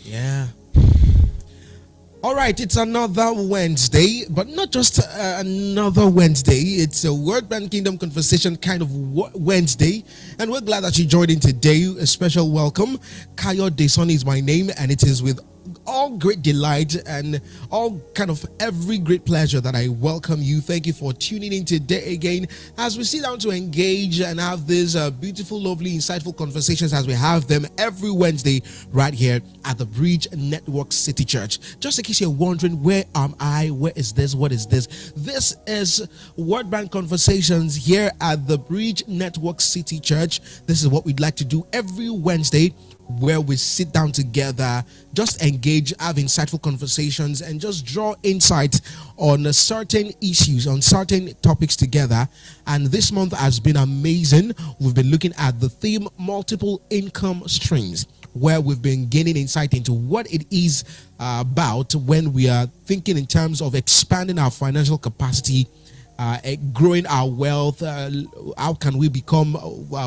Yeah. All right, it's another Wednesday, but not just another Wednesday. It's a Word Brand Kingdom Conversation kind of Wednesday, and we're glad that you joined in today. A special welcome. Kayo Deson is my name, and it is with all great delight and all kind of every great pleasure that I welcome you. Thank you for tuning in today again as we sit down to engage and have these beautiful, lovely, insightful conversations as we have them every Wednesday right here at the Bridge Network City Church. Just in case you're wondering, where am I? Where is this? What is this? This is Word Brand Conversations here at the Bridge Network City Church. This is what we'd like to do every Wednesday, where we sit down together, just engage, have insightful conversations, and just draw insight on certain issues, on certain topics together. And this month has been amazing. We've been looking at the theme multiple income streams, where we've been gaining insight into what it is about when we are thinking in terms of expanding our financial capacity, growing our wealth. How can we become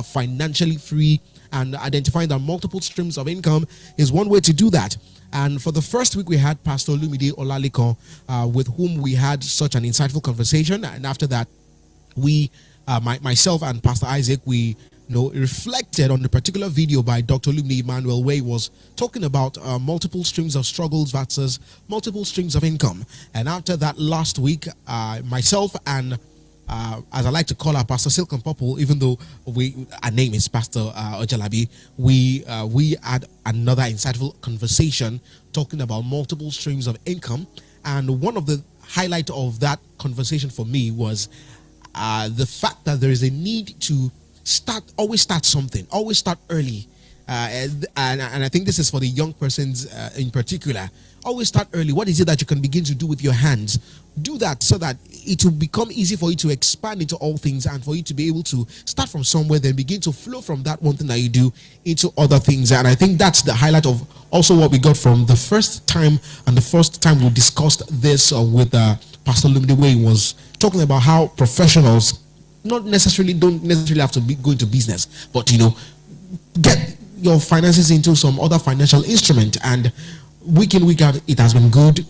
financially free? And identifying that multiple streams of income is one way to do that. And for the first week, we had Pastor Olumide Olalikon, with whom we had such an insightful conversation. And after that, we, myself and Pastor Isaac, we reflected on the particular video by Dr. Olumide Emmanuel, where he was talking about multiple streams of struggles versus multiple streams of income. And after that last week, myself and as I like to call her, Pastor Silk and Purple, even though our name is Pastor Ojalabi, we had another insightful conversation talking about multiple streams of income. And one of the highlights of that conversation for me was the fact that there is a need to always start something, always start early. And I think this is for the young persons in particular. Always start early. What is it that you can begin to do with your hands? Do that so that it will become easy for you to expand into all things, and for you to be able to start from somewhere, then begin to flow from that one thing that you do into other things. And I think that's the highlight of also what we got from the first time we discussed this with Pastor Lumide, where he was talking about how professionals don't necessarily have to go into business, but get your finances into some other financial instrument. And week in, week out, it has been good.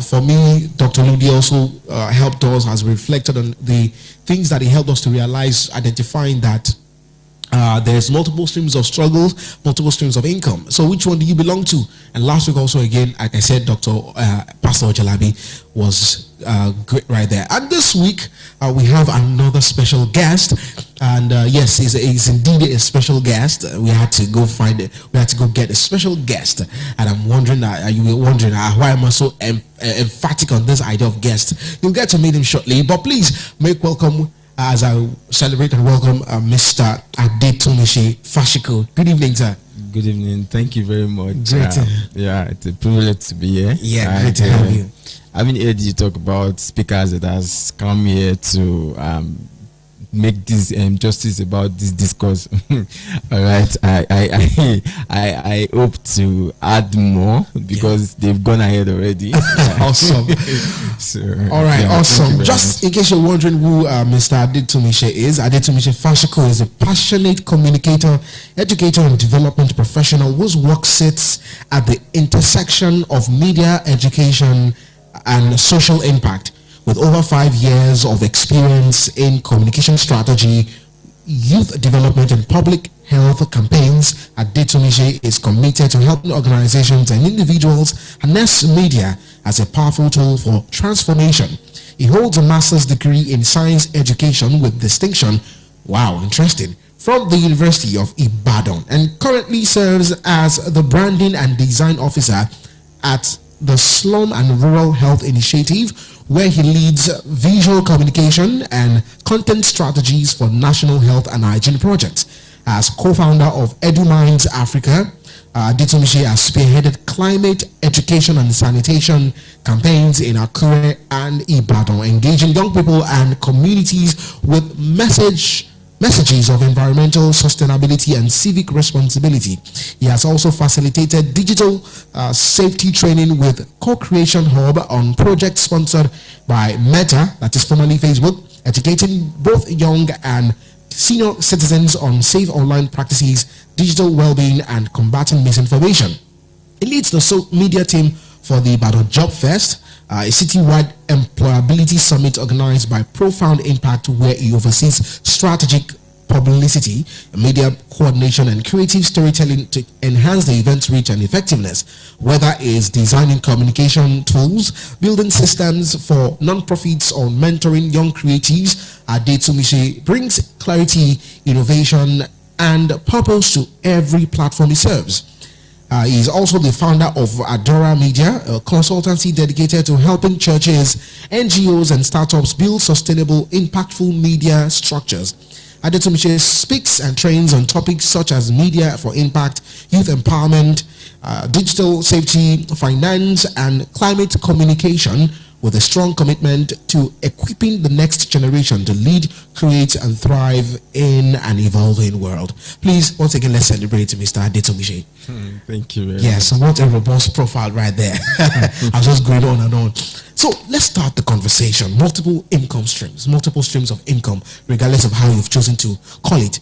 For me, Dr. Ludi also helped us as we reflected on the things that he helped us to realize, identifying that there's multiple streams of struggles, multiple streams of income. So which one do you belong to? And last week also, again, like I said, Pastor Ojalabi was great right there. And this week, we have another special guest. And yes, he's indeed a special guest. We had to go get a special guest. And I'm wondering, you were wondering, why am I so emphatic on this idea of guest? You'll get to meet him shortly. But please make welcome, as I celebrate and welcome Mr. Adetunmise Fashiko. Good evening, sir. Good evening. Thank you very much. Great. Yeah, it's a privilege to be here. Yeah, great to have you. I haven't heard you talk about speakers that has come here to make this justice about this discourse. All right, I hope to add more because they've gone ahead already. Awesome. So, all right, awesome. Just in case you're wondering who Mr. Adetunmise is, Adetunmise Fashiko is a passionate communicator, educator, and development professional whose work sits at the intersection of media, education, and social impact. With over 5 years of experience in communication strategy, youth development, and public health campaigns, Adetunmise is committed to helping organizations and individuals harness media as a powerful tool for transformation. He holds a master's degree in science education with distinction, wow, interesting, from the University of Ibadan, and currently serves as the branding and design officer at the Slum and Rural Health Initiative, where he leads visual communication and content strategies for national health and hygiene projects. As co-founder of EduMinds Africa, Adetunmise has spearheaded climate education and sanitation campaigns in Akure and Ibadan, engaging young people and communities with messages of environmental sustainability and civic responsibility. He has also facilitated digital safety training with Co-Creation Hub on projects sponsored by Meta, that is formerly Facebook, educating both young and senior citizens on safe online practices, digital well-being, and combating misinformation. He leads the media team for the Ibadan Job Fest, a citywide employability summit organized by Profound Impact, where he oversees strategic publicity, media coordination, and creative storytelling to enhance the event's reach and effectiveness. Whether it's designing communication tools, building systems for non-profits, or mentoring young creatives, Adetumise brings clarity, innovation, and purpose to every platform he serves. He is also the founder of Adora Media, a consultancy dedicated to helping churches, NGOs, and startups build sustainable, impactful media structures. Adetumise speaks and trains on topics such as media for impact, youth empowerment, digital safety, finance, and climate communication, with a strong commitment to equipping the next generation to lead, create, and thrive in an evolving world. Please, once again, let's celebrate Mr. Adetumise. Thank you very much. Yes, what a robust profile right there. I was just going on and on. So let's start the conversation. Multiple income streams, multiple streams of income, regardless of how you've chosen to call it.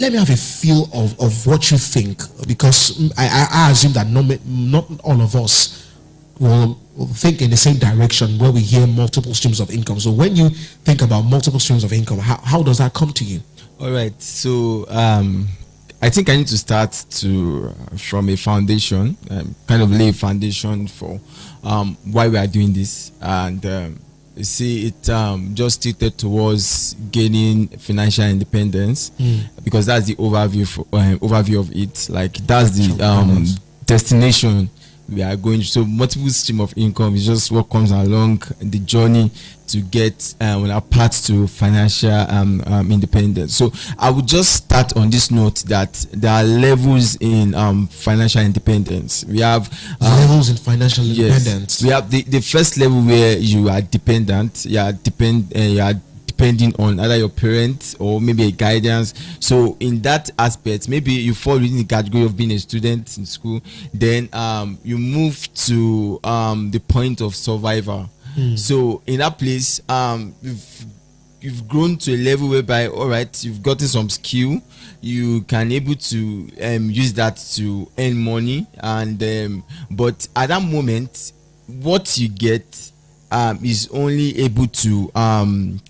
Let me have a feel of what you think, because I assume that not all of us will think in the same direction where we hear multiple streams of income. So when you think about multiple streams of income, how does that come to you? All right. So I think I need to start from a foundation, kind of lay a foundation for why we are doing this. And you see, it just tilted towards gaining financial independence, because that's the overview of it. Like, that's the destination we are going. So multiple stream of income is just what comes along the journey to get on our path to financial independence. So I would just start on this note that there are levels in financial independence. We have levels in financial independence. We have the first level where you are dependent. You are depending on either your parents or maybe a guidance. So in that aspect, maybe you fall within the category of being a student in school, then you move to the point of survival. So in that place, you've grown to a level whereby, all right, you've gotten some skill, you can able to use that to earn money, and but at that moment, what you get is only able to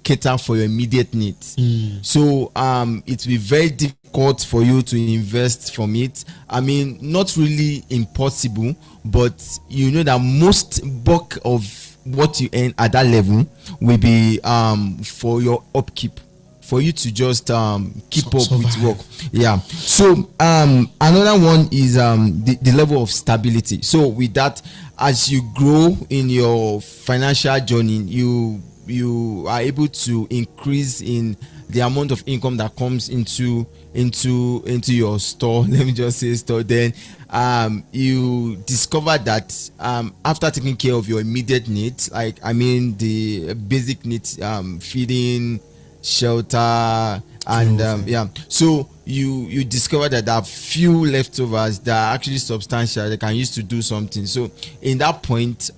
cater for your immediate needs. So it will be very difficult for you to invest from it. I mean, not really impossible, but you know that most bulk of what you earn at that level will be for your upkeep, for you to just keep up with work. Yeah. So another one is the level of stability. So with that, as you grow in your financial journey, you are able to increase in the amount of income that comes into your store. Let me just say store. Then you discover that after taking care of your immediate needs, like, I mean, the basic needs, feeding, shelter, and so you discover that there are few leftovers that are actually substantial, they can use to do something. So in that point,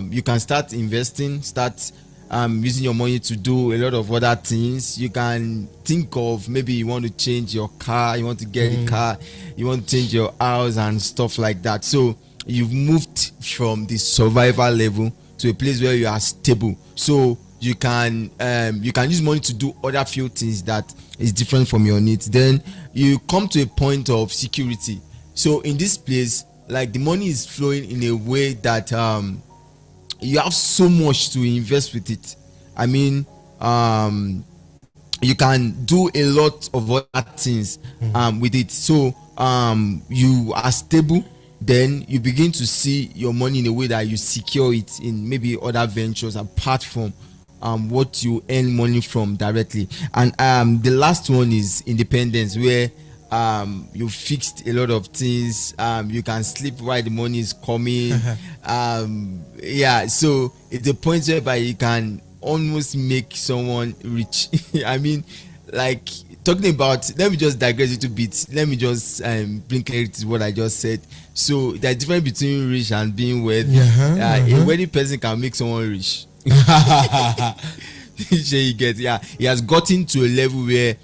you can start investing, start using your money to do a lot of other things. You can think of, maybe you want to change your car, you want to get a car, you want to change your house and stuff like that. So you've moved from the survival level to a place where you are stable. So you can use money to do other few things that is different from your needs. Then you come to a point of security. So in this place, like, the money is flowing in a way that you have so much to invest with it. I mean, you can do a lot of other things with it. So you are stable. Then you begin to see your money in a way that you secure it in maybe other ventures apart from what you earn money from directly. And the last one is independence, where you fixed a lot of things. You can sleep while the money is coming. So it's a point whereby you can almost make someone rich. I mean, like, talking about, let me just digress a little bit. Let me just bring clarity to what I just said. So there's a difference between rich and being wealthy. A wealthy person can make someone rich. You get, he has gotten to a level where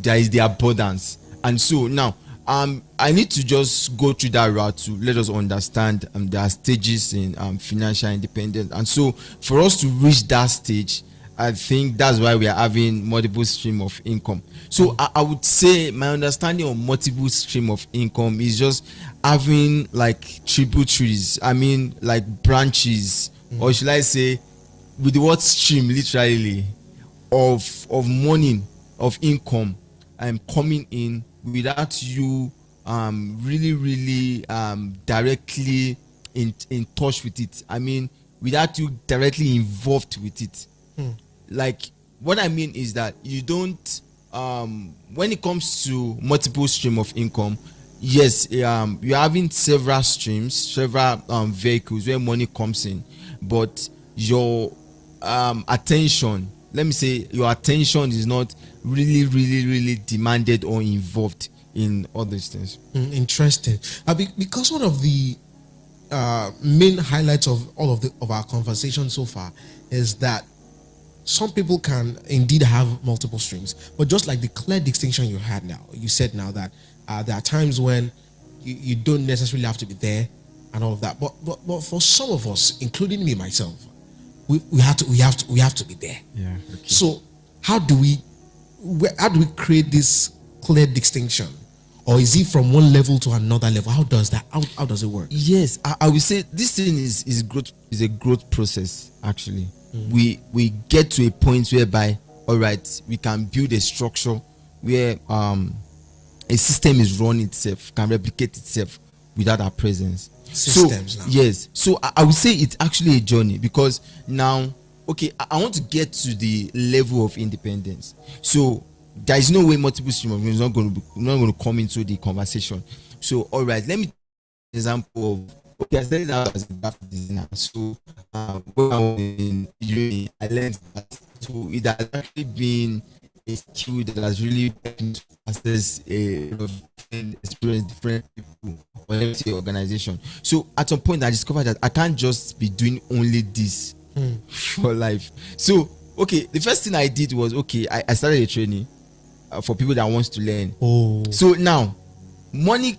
there is the abundance. And so now, I need to just go through that route to let us understand there are stages in financial independence, and so for us to reach that stage, I think that's why we are having multiple stream of income. So I would say my understanding of multiple stream of income is just having like tributaries. I mean, like branches, or should I say, with the word stream, literally, of money, of income, coming in without you really directly in touch with it. I mean, without you directly involved with it. Like, what I mean is that you don't when it comes to multiple stream of income, yes, you're having several streams, several vehicles where money comes in, but your attention, let me say, your attention is not really demanded or involved in all these things. Interesting. Because one of the main highlights of all of our conversation so far is that some people can indeed have multiple streams, but just like the clear distinction you said now that there are times when you don't necessarily have to be there and all of that. But for some of us, including me myself, we have to be there. Yeah. Okay. So how do we create this clear distinction, or is it from one level to another level? How does that? How does it work? Yes, I would say this thing is growth, is a growth process. Actually, we get to a point whereby, all right, we can build a structure where a system is run itself, can replicate itself without our presence. Systems now. Yes. So I would say it's actually a journey, because now, okay, I want to get to the level of independence. So there is no way multiple stream of is not going to come into the conversation. So all right, let me take an example of, okay, I started out as a graphic designer. So when I was in uni, I learned that. So it has actually been a skill that has really helped me to access a different experience, different people, or let me say organization. So at some point I discovered that I can't just be doing only this for life. So okay, the first thing I did was, okay, I started a training for people that wants to learn. So now money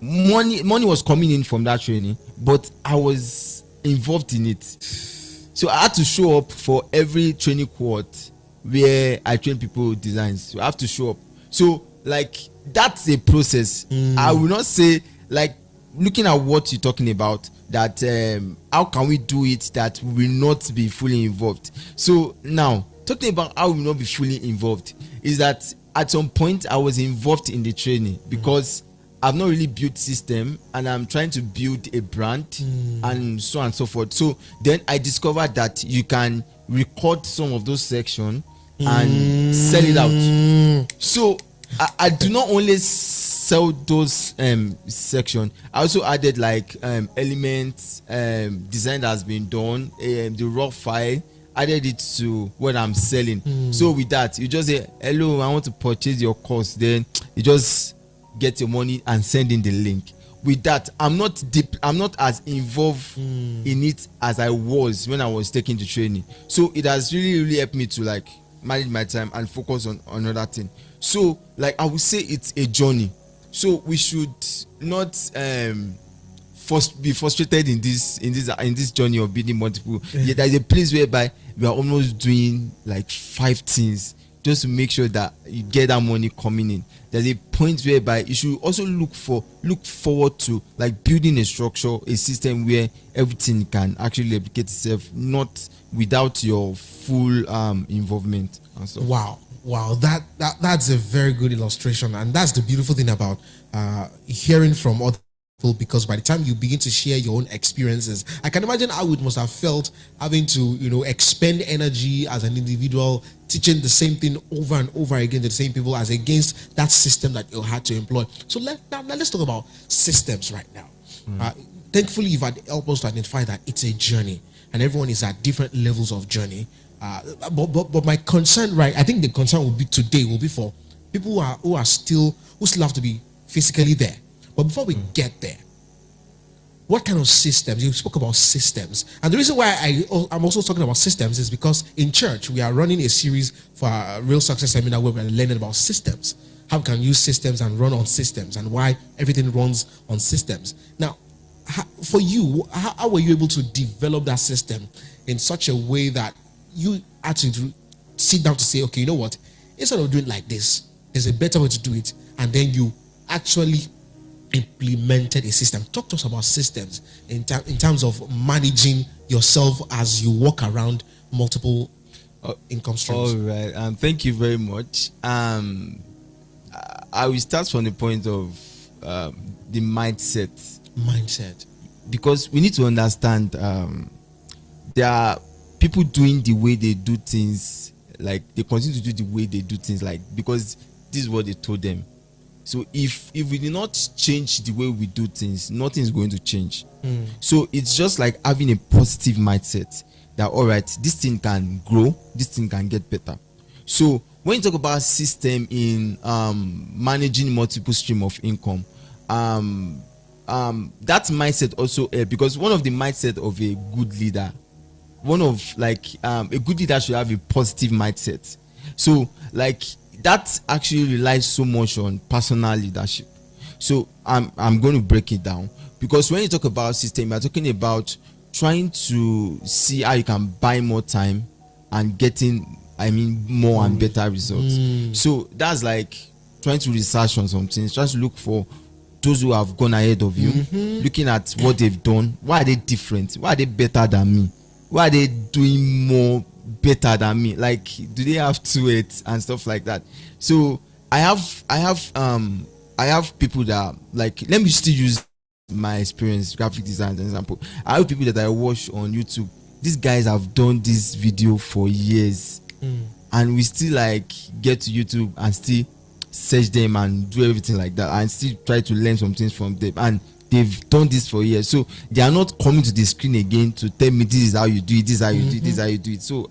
was coming in from that training, but I was involved in it. So I had to show up for every training cohort where I train people designs. So I have to show up. So like, that's a process. I will not say, like, looking at what you're talking about, that how can we do it that we will not be fully involved. So now, talking about how we will not be fully involved, is that at some point I was involved in the training because I've not really built system, and I'm trying to build a brand and so on and so forth. So then I discovered that you can record some of those sections and sell it out. So I do not only sell those section, I also added like elements, design that has been done, the raw file, added it to what I'm selling. So with that, you just say, hello, I want to purchase your course. Then you just get your money and send in the link. With that, I'm not as involved in it as I was when I was taking the training. So it has really helped me to like manage my time and focus on another thing. So like, I would say it's a journey. So we should not be frustrated in this journey of building multiple. Yeah, there's a place whereby we are almost doing like 5 things just to make sure that you get that money coming in. There's a point whereby you should also look forward to like building a structure, a system where everything can actually replicate itself, not without your full involvement and stuff. Wow, that's a very good illustration, and that's the beautiful thing about hearing from other people, because by the time you begin to share your own experiences, I can imagine how it must have felt having to expend energy as an individual, teaching the same thing over and over again to the same people, as against that system that you had to employ. So now let's talk about systems right now. Thankfully, you've helped us to identify that it's a journey, and everyone is at different levels of journey. But my concern, right? I think the concern will be for people who still have to be physically there. But before we get there, what kind of systems? You spoke about systems, and the reason why I'm also talking about systems is because in church we are running a series for a Real Success Seminar where we're learning about systems. how we can use systems and run on systems, and why everything runs on systems. Now, for you, how were you able to develop that system in such a way that you had to sit down to say, okay, you know what, instead of doing it like this, there's a better way to do it, and then you actually implemented a system? Talk to us about systems in terms of managing yourself as you walk around multiple income streams. All right, thank you very much. I will start from the point of the mindset, because we need to understand there are people doing the way they do things, like they continue to do the way they do things, like because this is what they told them. So if we do not change the way we do things, nothing is going to change. So it's just like having a positive mindset that, all right, this thing can grow, this thing can get better. So when you talk about system in managing multiple stream of income, that mindset also because one of the mindset of a good leader, a good leader should have a positive mindset. So like that actually relies so much on personal leadership. So I'm going to break it down, because when you talk about system, you're talking about trying to see how you can buy more time and getting more and better results. So that's like trying to research on some things, trying to look for those who have gone ahead of you, looking at what they've done. Why are they different? Why are they better than me? Why are they doing more better than me? Like, do they have to it and stuff like that? So I have people that, like, let me still use my experience, graphic design as an example. I have people that I watch on YouTube. These guys have done this video for years, and we still like get to YouTube and still search them and do everything like that, and still try to learn some things from them. And they've done this for years, so they are not coming to the screen again to tell me this is how you do it, this is how you do it, this is how you do it. So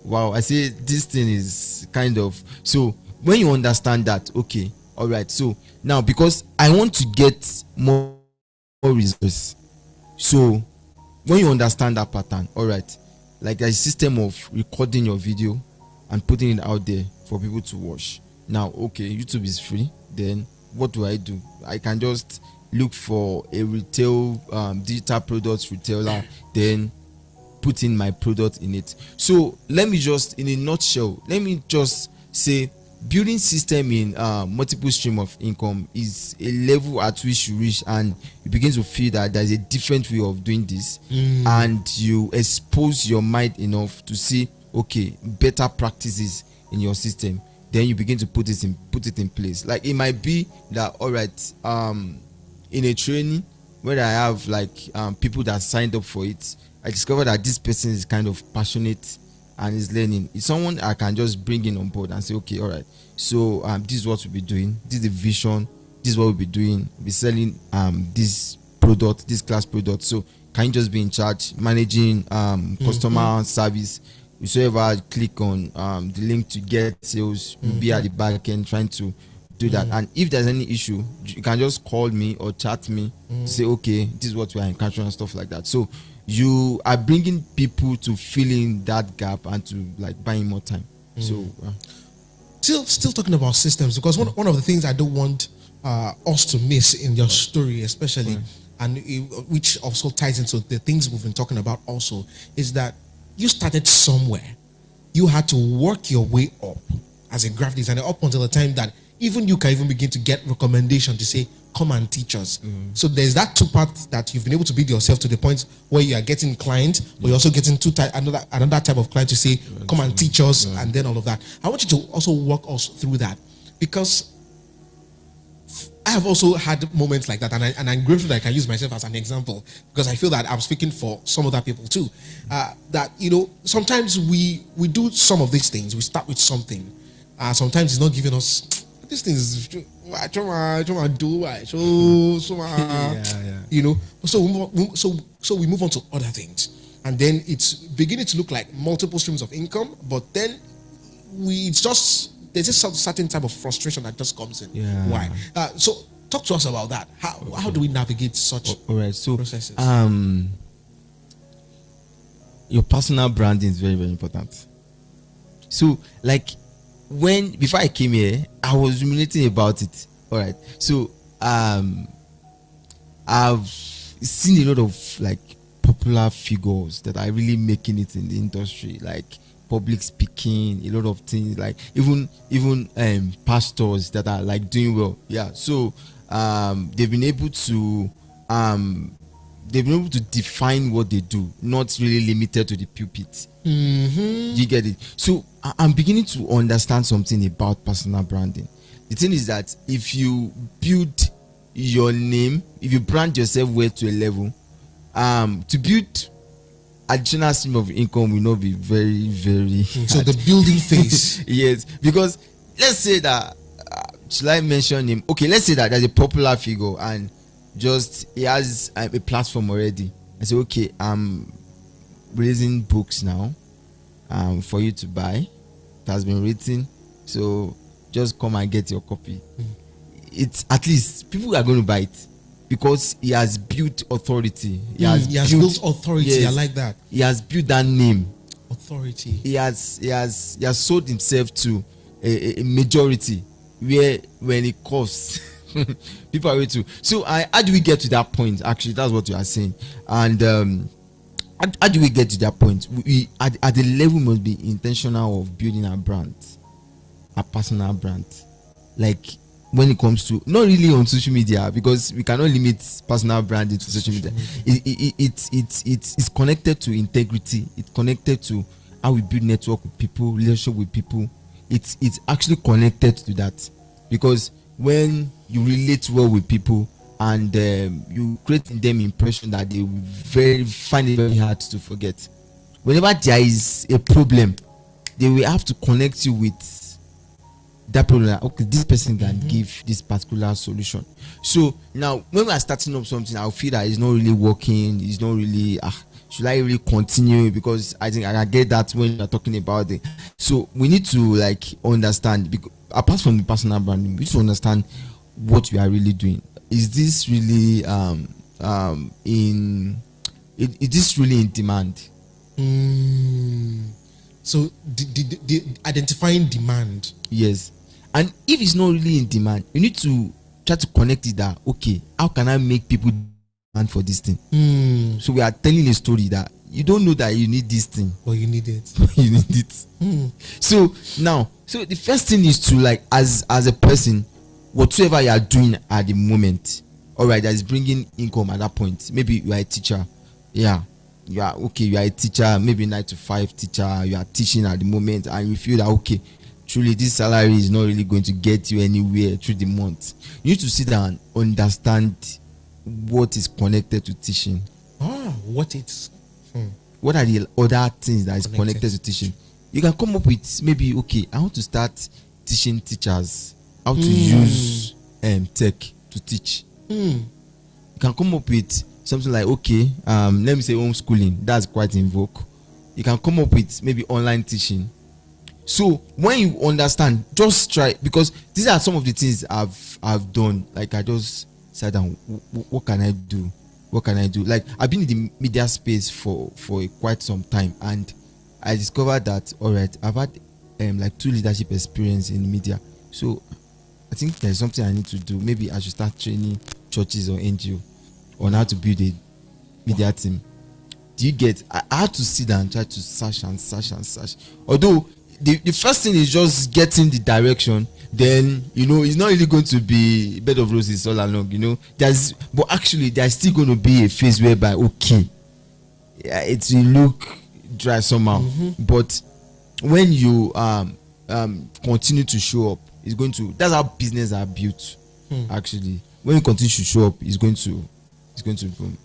wow, I say this thing is kind of, so when you understand that, okay, all right, so now because I want to get more results, so when you understand that pattern, all right, like there's a system of recording your video and putting it out there for people to watch. Now, okay, YouTube is free, then what do? I can just look for a retail digital products retailer, then put in my product in it. So let me just, in a nutshell, let me just say building system in multiple stream of income is a level at which you reach and you begin to feel that there's a different way of doing this, and you expose your mind enough to see, okay, better practices in your system. Then you begin to put it in place. Like it might be that, all right, in a training where I have like people that signed up for it, I discovered that this person is kind of passionate and is learning. It's someone I can just bring in on board and say, okay, all right, so this is what we'll be doing, this is the vision, this is what we'll be doing, we'll be selling this product, this class product. So can you just be in charge managing customer service? Whoever click on the link to get sales, you'll be at the back end trying to do that. And if there's any issue, you can just call me or chat me to say, okay, this is what we are encountering and stuff like that. So you are bringing people to fill in that gap and to like buying more time. So still talking about systems, because one of the things I don't want us to miss in your story especially, and which also ties into the things we've been talking about also, is that you started somewhere. You had to work your way up as a graphic designer up until the time that even you can even begin to get recommendation to say, come and teach us. So there's that two parts that you've been able to build yourself to the point where you are getting clients, but you're also getting another type of client to say, come and teach us, and then all of that. I want you to also walk us through that, because I have also had moments like that, and I'm grateful that I can use myself as an example, because I feel that I'm speaking for some other people too. That, you know, sometimes we do some of these things. We start with something. Sometimes it's not giving us these things. You know. So we move on to other things, and then it's beginning to look like multiple streams of income. But then there's a certain type of frustration that just comes in. Why? So talk to us about that. How do we navigate such processes? Your personal branding is very, very important. So like before I came here, I was ruminating about it. All right. So I've seen a lot of like popular figures that are really making it in the industry, like public speaking, a lot of things, like even pastors that are like doing well. Yeah. So they've been able to define what they do, not really limited to the pulpit. You get it? So I'm beginning to understand something about personal branding. The thing is that if you build your name, if you brand yourself well to a level, to build additional stream of income will not be very, very hard. So the building phase. Yes, because let's say that should I mention him? Okay, let's say that there's a popular figure and just he has a platform already. I say, okay, I'm releasing books now for you to buy. It has been written, so just come and get your copy. It's at least people are going to buy it because he has built authority. He has built authority. Yes, I like that. He has built that name. Authority. He has sold himself to a majority where when it costs people are ready to. So how do we get to that point? Actually, that's what you are saying. And how do we get to that point? We at the level must be intentional of building a brand, a personal brand. Like when it comes to not really on social media, because we cannot limit personal branding to social media. It's connected to integrity. It's connected to how we build network with people, relationship with people. It's actually connected to that, because when you relate well with people and you create in them impression that they will find it very hard to forget. Whenever there is a problem, they will have to connect you with that problem. Okay, this person can give this particular solution. So now when we are starting up something, I'll feel that it's not really working, it's not really should I really continue, because I think I can get that when you're talking about it. So we need to like understand, because apart from the personal branding, we need to understand what we are really doing. Is this really is this really in demand? So the identifying demand. Yes. And if it's not really in demand, you need to try to connect it that, okay, how can I make people demand for this thing? So we are telling a story that you don't know that you need this thing, but you need it. You need it. So now, so the first thing is to, like, as a person, whatever you are doing at the moment, all right, that is bringing income at that point. Maybe you are a teacher. Yeah. You are a teacher, maybe 9 to 5 teacher, you are teaching at the moment, and you feel that, okay, truly this salary is not really going to get you anywhere through the month. You need to sit down and understand what is connected to teaching. What it's what are the other things that is connected to teaching? You can come up with, maybe, okay, I want to start teaching teachers how to use tech to teach. You can come up with something like, okay, let me say homeschooling. That's quite in vogue. You can come up with maybe online teaching. So when you understand, just try, because these are some of the things I've done. Like, I just sat down, what can I do? What can I do? Like, I've been in the media space for quite some time, and I discovered that, all right, I've had like 2 leadership experience in media. So I think there's something I need to do. Maybe I should start training churches or NGO on how to build a media team. Do you get? I had to sit down and try to search and search and search. Although the first thing is just getting the direction. Then, it's not really going to be bed of roses all along. But actually there's still going to be a phase whereby, okay, yeah, it will look dry somehow. But when you continue to show up, it's going to. That's how business are built. Actually, when you continue to show up, it's going to boom.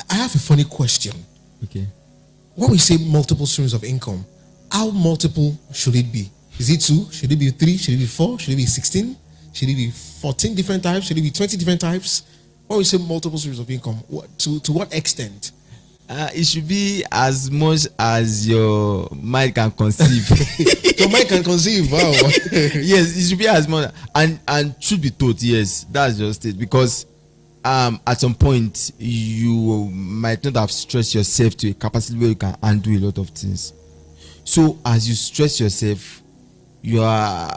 I have a funny question. Okay. When we say multiple streams of income, how multiple should it be? Is it 2? Should it be 3? Should it be 4? Should it be 16? Should it be 14 different types? Should it be 20 different types? When we say multiple streams of income, to what extent? It should be as much as your mind can conceive. Your mind can conceive. Wow. Yes, it should be as much. And should be taught. Yes, that's just it. Because at some point you might not have stressed yourself to a capacity where you can undo a lot of things. So as you stress yourself, you are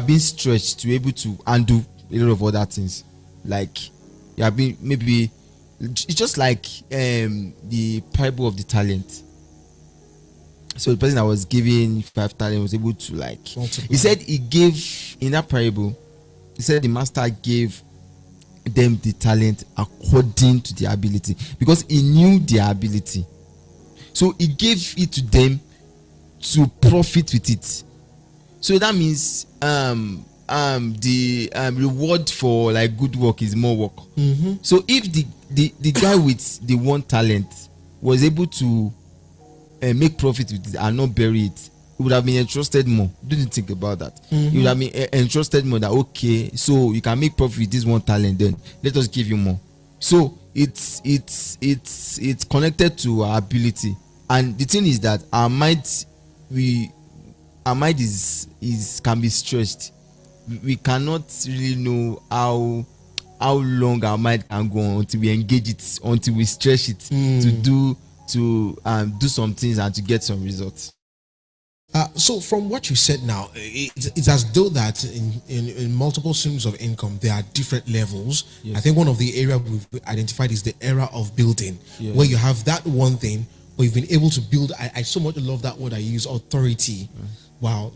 being stretched to be able to undo a lot of other things. Like you are being, maybe it's just like the parable of the talent. So the person that was giving 5 talent was able to, like, he said he gave, in that parable, he said the master gave them the talent according to their ability, because he knew their ability. So he gave it to them to profit with it. So that means the reward for like good work is more work. So if the guy with the 1 talent was able to make profit with it and not bury it, he would have been entrusted more. Didn't think about that. He would have been entrusted more, that okay, so you can make profit with this 1 talent, then let us give you more. So it's connected to our ability. And the thing is that our mind is can be stretched. We cannot really know how long our mind can go on until we engage it, until we stretch it to do some things and to get some results. So from what you said now, it's as though that in multiple streams of income there are different levels. Yes. I think one of the areas we've identified is the era of building, where you have that one thing, but you've been able to build. I so much love that word I use, authority. Wow,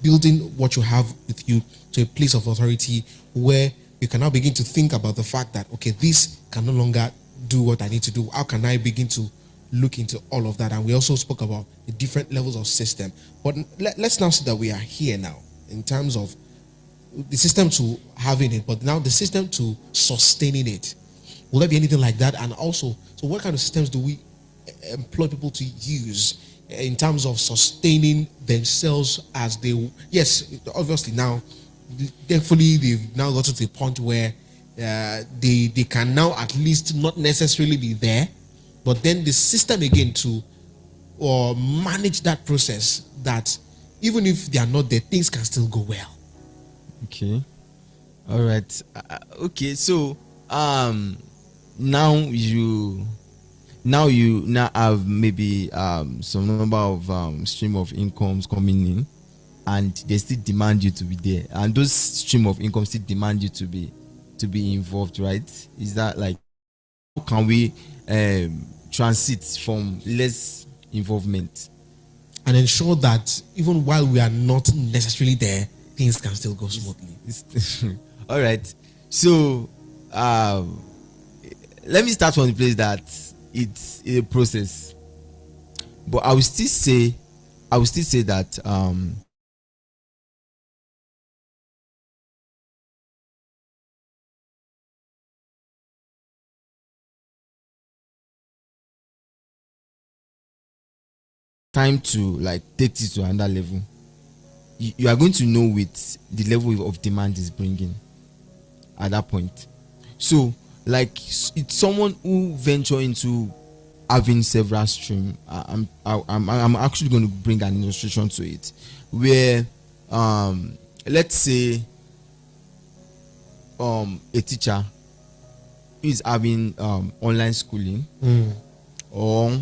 building what you have with you to a place of authority where you can now begin to think about the fact that, okay, this can no longer do what I need to do. How can I begin to look into all of that? And we also spoke about the different levels of system. But let's now see that we are here now in terms of the system to having it, but now the system to sustaining it. Will there be anything like that? And also, so what kind of systems do we employ people to use in terms of sustaining themselves as they, yes, obviously now, thankfully they've now gotten to the point where they can now at least not necessarily be there, but then the system again to or manage that process, that even if they are not there, things can still go well. Okay, all right. Okay, so now you have maybe some number of stream of incomes coming in, and they still demand you to be there, and those stream of income still demand you to be involved, right? Is that like, how can we transit from less involvement and ensure that even while we are not necessarily there, things can still go smoothly? All right, so let me start from the place that it's a process, but I will still say that time to like take it to another level. You are going to know with the level of demand is bringing at that point. So like, it's someone who venture into having several stream. I'm actually going to bring an illustration to it, where let's say a teacher is having online schooling, or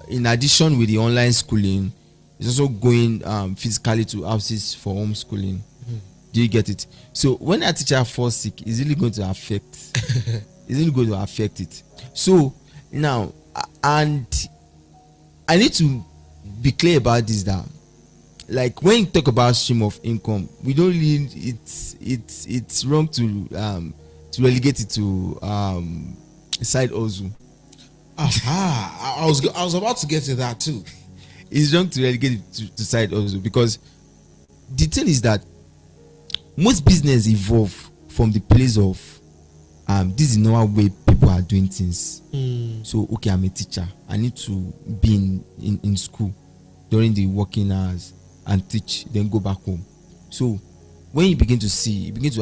in addition with the online schooling, is also going physically to houses for homeschooling. Do you get it? So when a teacher falls sick, it's really going to affect it. So now, and I need to be clear about this, that like when you talk about stream of income, we don't really, it's wrong to relegate it to side hustle. I was about to get to that too. It's wrong to relegate it to side hustle, because the thing is that most business evolve from the place of this is not way people are doing things. So okay, I'm a teacher, I need to be in school during the working hours and teach, then go back home. So when you begin to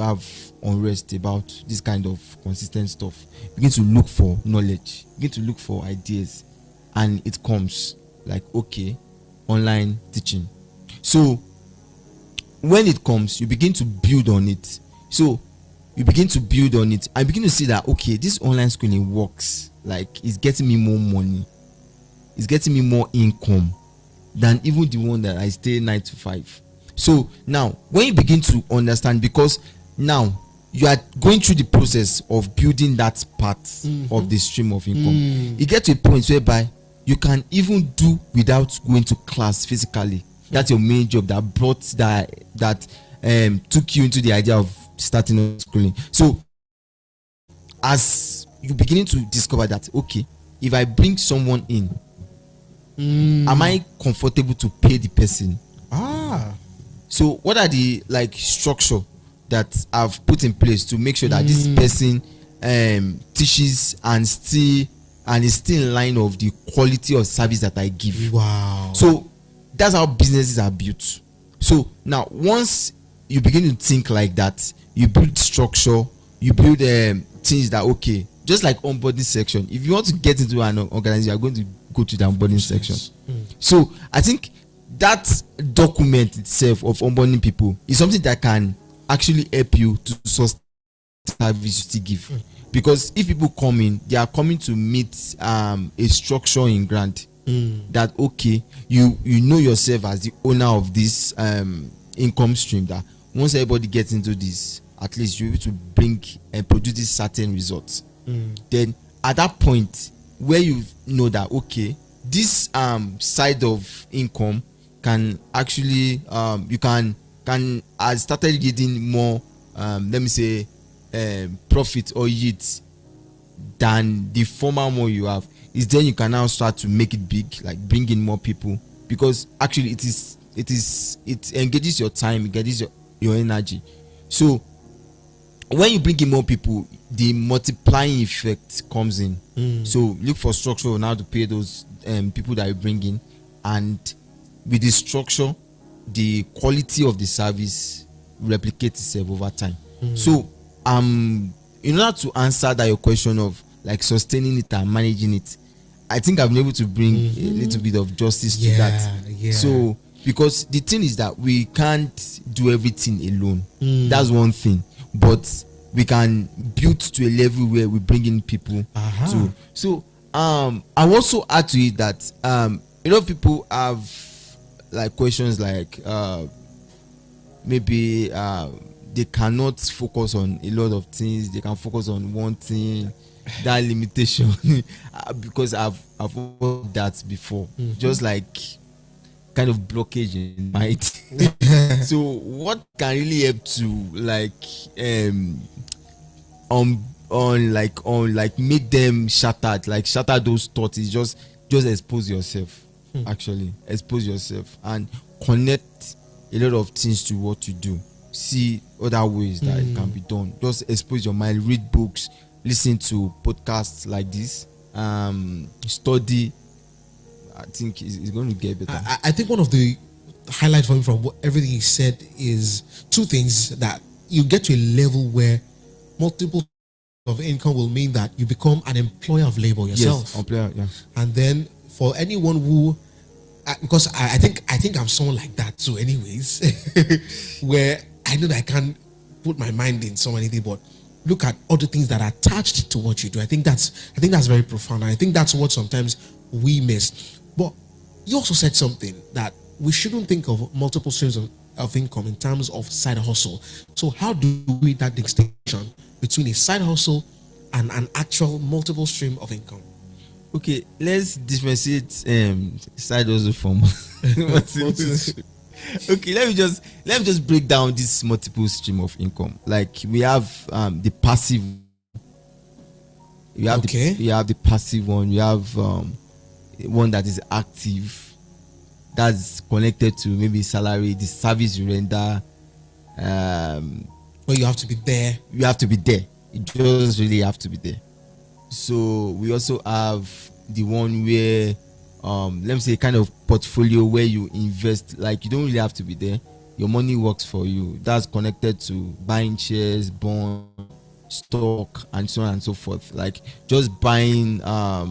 have unrest about this kind of consistent stuff, begin to look for knowledge, begin to look for ideas, and it comes like, okay, online teaching. So when it comes, you begin to build on it. So you begin to build on it and begin to see that, okay, this online schooling works. Like, it's getting me more money, it's getting me more income. than even the one that I stay 9 to 5. So now when you begin to understand, because now you are going through the process of building that part of the stream of income, you get to a point whereby you can even do without going to class physically. That's your main job that brought that took you into the idea of starting schooling. So as you beginning to discover that, okay, if I bring someone in, am I comfortable to pay the person? So what are the like structure that I've put in place to make sure that this person teaches and is still in line of the quality of service that I give? Wow. So that's how businesses are built. So now once you begin to think like that, you build structure, you build things that, okay, just like onboarding section. If you want to get into an organization, you're going to go to the onboarding section. So I think that document itself of onboarding people is something that can actually help you to sustain service you still give. Because if people come in, they are coming to meet a structure in grant that, okay, you know yourself as the owner of this income stream, that once everybody gets into this, at least you're able to bring and produce these certain results. Then at that point where you know that, okay, this side of income can actually you can has started getting more let me say profit or yields than the former one you have, is then you can now start to make it big, like bring in more people, because actually it engages your time, it engages your energy. So when you bring in more people, the multiplying effect comes in. So look for structure on how to pay those people that you bring in, and with the structure, the quality of the service replicates itself over time. So in order to answer that your question of like sustaining it and managing it, I think I've been able to bring a little bit of justice to that. So because the thing is that we can't do everything alone. That's one thing, but we can build to a level where we bring in people too. So I also add to it that a lot of people have like questions like maybe they cannot focus on a lot of things, they can focus on one thing, that limitation. Because I've heard that before, just like kind of blockage in mind. So what can really help to like make them shatter those thoughts is just expose yourself. Actually expose yourself and connect a lot of things to what you do. See other ways that it can be done. Just expose your mind, read books, listen to podcasts like this, study. I think it's going to get better. I think one of the highlights for me from everything he said is two things: that you get to a level where multiple of income will mean that you become an employer of labor yourself. Yes, employer, yeah. And then for anyone who, because I think I'm someone like that too, anyways, where I know that I can't put my mind in so many things, but look at other things that are attached to what you do. I think that's very profound. And I think that's what sometimes we miss. But you also said something that we shouldn't think of multiple streams of income in terms of side hustle. So how do we that distinction between a side hustle and an actual multiple stream of income? Okay, let's differentiate side hustle from okay, let me just break down this multiple stream of income. Like we have the passive. We have the passive one. We have one that is active, that's connected to maybe salary, the service you render. Well, you have to be there. You have to be there. You just really have to be there. So we also have the one where let me say kind of portfolio where you invest, like you don't really have to be there, your money works for you. That's connected to buying shares, bond, stock, and so on and so forth. Like just buying a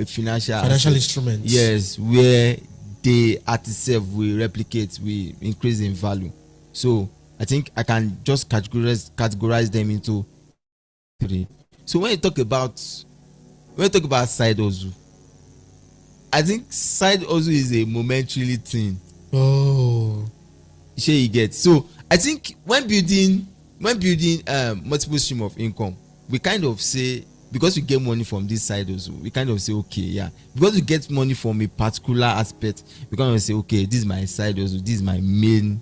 financial instrument. Yes, where they at itself will replicate, will increase in value. So I think I can just categorize them into three. So when you talk about side hustle, I think side also is a momentary thing. Oh. Sure you get. So I think when building multiple stream of income, we kind of say, because we get money from this side also, we kind of say, okay, yeah, because we get money from a particular aspect, we kind of say, okay, this is my side also, this is my main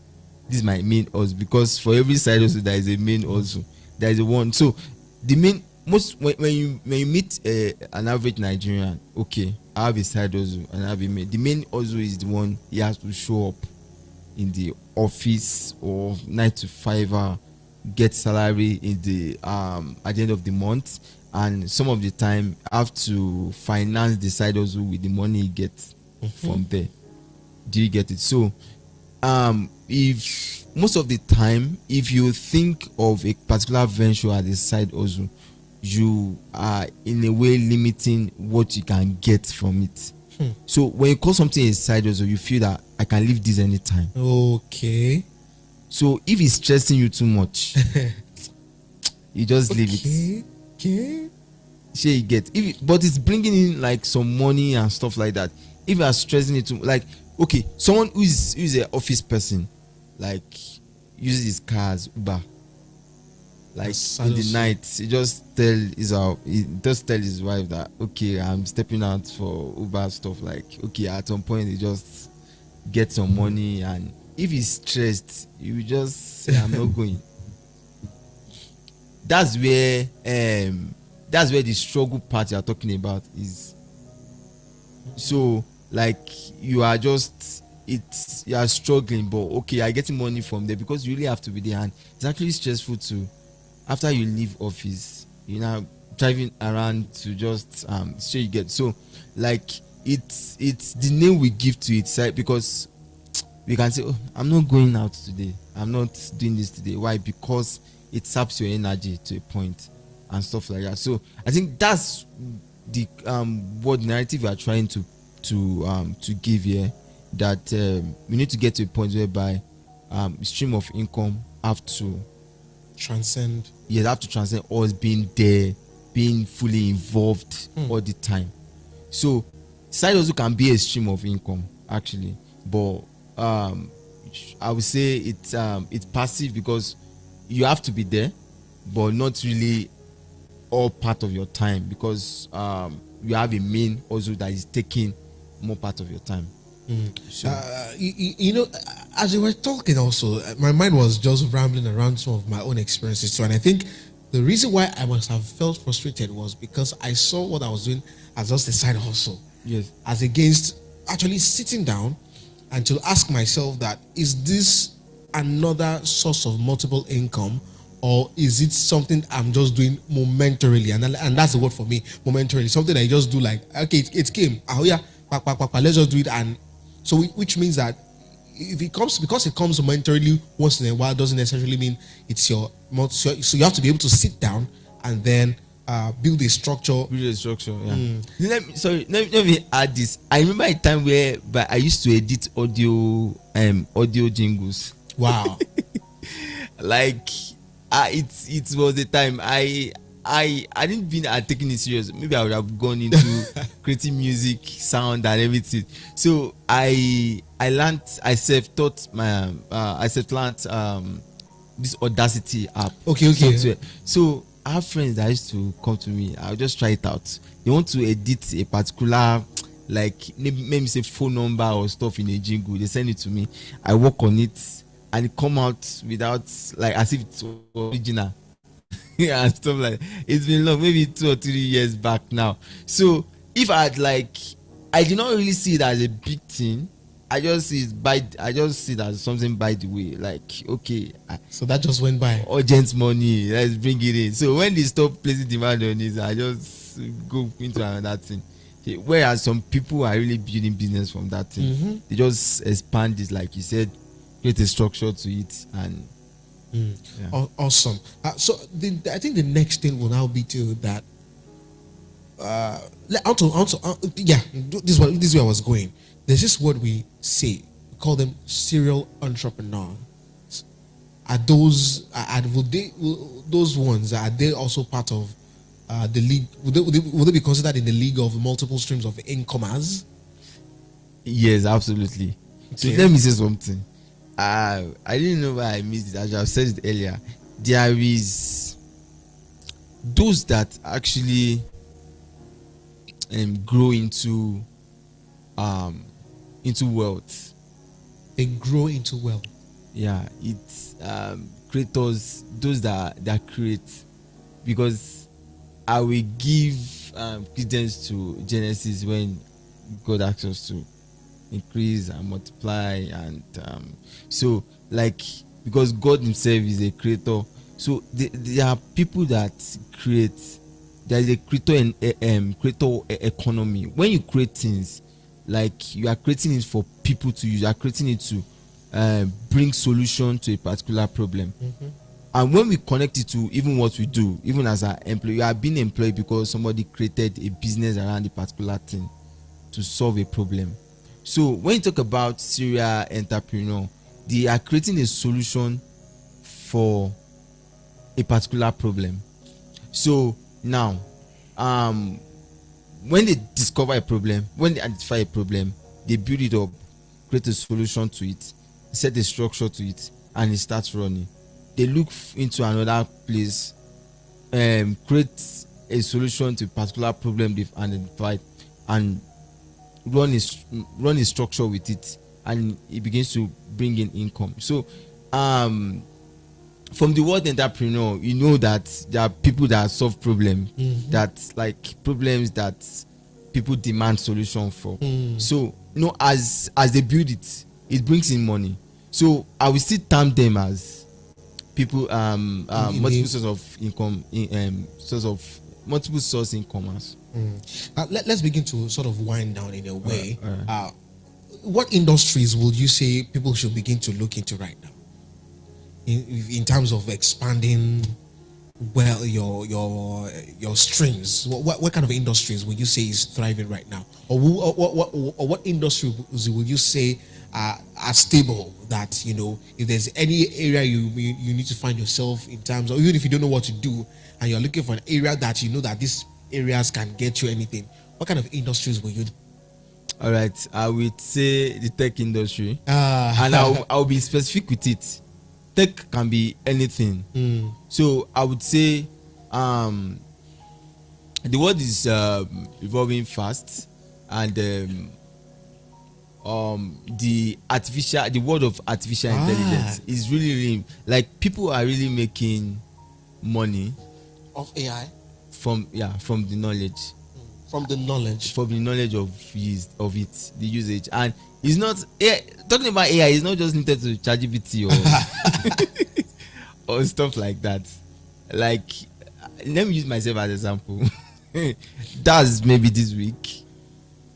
also, because for every side also there is a main also, there is a one. So the main, most when you meet an average Nigerian, okay, I have a side also and I have a main. The main also is the one he has to show up in the office or 9 to 5, get salary in the at the end of the month, and some of the time have to finance the side also with the money he gets from there. Do you get it? So if most of the time, if you think of a particular venture as a side also, you are in a way limiting what you can get from it. So when you call something a side hustle, you feel that I can leave this anytime. Okay. So if it's stressing you too much, you just leave it. Okay. Sure you get. But it's bringing in like some money and stuff like that. If you are stressing it too, like, okay, someone who is an office person, like uses his car as Uber. Like in the night, he just tell his wife that, okay, I'm stepping out for Uber stuff. Like, okay, at some point he just get some money, and if he's stressed, you just say, I'm not going. That's where the struggle part you are talking about is. So like you are struggling, but okay, you're getting money from there because you really have to be there, and it's actually stressful too. After you leave office, you're now driving around to just so you get. So like it's the name we give to it, because we can say, oh, I'm not going out today, I'm not doing this today. Why? Because it saps your energy to a point and stuff like that. So I think that's the what narrative we are trying to give here, that we need to get to a point whereby stream of income have to transcend. Yes, have to transcend us being there, being fully involved all the time. So side also can be a stream of income actually, but I would say it's passive because you have to be there, but not really all part of your time, because you have a main also that is taking more part of your time. So, you know, as you were talking also, my mind was just rambling around some of my own experiences too, and I think the reason why I must have felt frustrated was because I saw what I was doing as just a side hustle. Yes. As against actually sitting down and to ask myself that, is this another source of multiple income, or is it something I'm just doing momentarily? And that's the word for me, momentarily. Something I just do like, okay, it came. Oh yeah, let's just do it. And so which means that if it comes, because it comes momentarily once in a while, doesn't necessarily mean it's your. So you have to be able to sit down and then build a structure. Yeah. Let me add this. I remember a time where I used to edit audio jingles. Wow. Like it was a time I didn't been taking it serious. Maybe I would have gone into creating music, sound, and everything. So I learned, I self-taught this Audacity app. Okay. Software. So I have friends that used to come to me. I'll just try it out. They want to edit a particular, like maybe say phone number or stuff in a jingle. They send it to me. I work on it, and it come out without, like, as if it's original. Yeah, and stuff like that. It's been long, maybe 2 or 3 years back now. So if I did not really see it as a big thing. I just see it as something by the way. Like, okay, so that just went by. Urgent money, let's bring it in. So when they stop placing demand on it, I just go into another thing. Whereas some people are really building business from that thing. They just expand it, like you said, create a structure to it, and yeah. Awesome. So I think the next thing will now be to that. This is where I was going. There's this word we say. We call them serial entrepreneurs. Are those those ones? Are they also part of the league? Would they be considered in the league of multiple streams of incomers? Yes, absolutely. So Okay. let me say something. I didn't know why I missed it. As I've said it earlier, there is those that actually grow um into wealth. They grow into wealth. Yeah, it's creators, those that create, because I will give credence to Genesis when God asks us to increase and multiply, and so, like, because God himself is a creator, so there are people that create. There is a creator economy. When you create things, like, you are creating it for people to use, you are creating it to bring solution to a particular problem. And when we connect it to even what we do, even as an employee, you are being employed because somebody created a business around a particular thing to solve a problem. So when you talk about serial entrepreneur, they are creating a solution for a particular problem. So now, when they discover a problem, when they identify a problem, they build it up, create a solution to it, set a structure to it, and it starts running. They look into another place, create a solution to a particular problem they've identified, and run a structure with it, and it begins to bring in income. So from the word entrepreneur, you know that there are people that solve problems, that, like, problems that people demand solution for. So, as they build it, it brings in money. So I will still term them as people, multiple source of income, multiple source incomers. Let's begin to sort of wind down in a way. What industries will you say people should begin to look into right now, in terms of expanding your streams? What kind of industries would you say is thriving right now, or what industries will you say are stable, that, if there's any area you need to find yourself in terms of, even if you don't know what to do and you're looking for an area that you know that these areas can get you anything, what kind of industries will you? All right, I would say the tech industry, and I'll be specific with it. Tech can be anything. So I would say the world is evolving fast, and the world of artificial intelligence is really, like, people are really making money of AI from the knowledge. From the knowledge of it, the usage. And it's not talking about AI is not just limited to ChatGPT or stuff like that. Like, let me use myself as an example. That's maybe this week,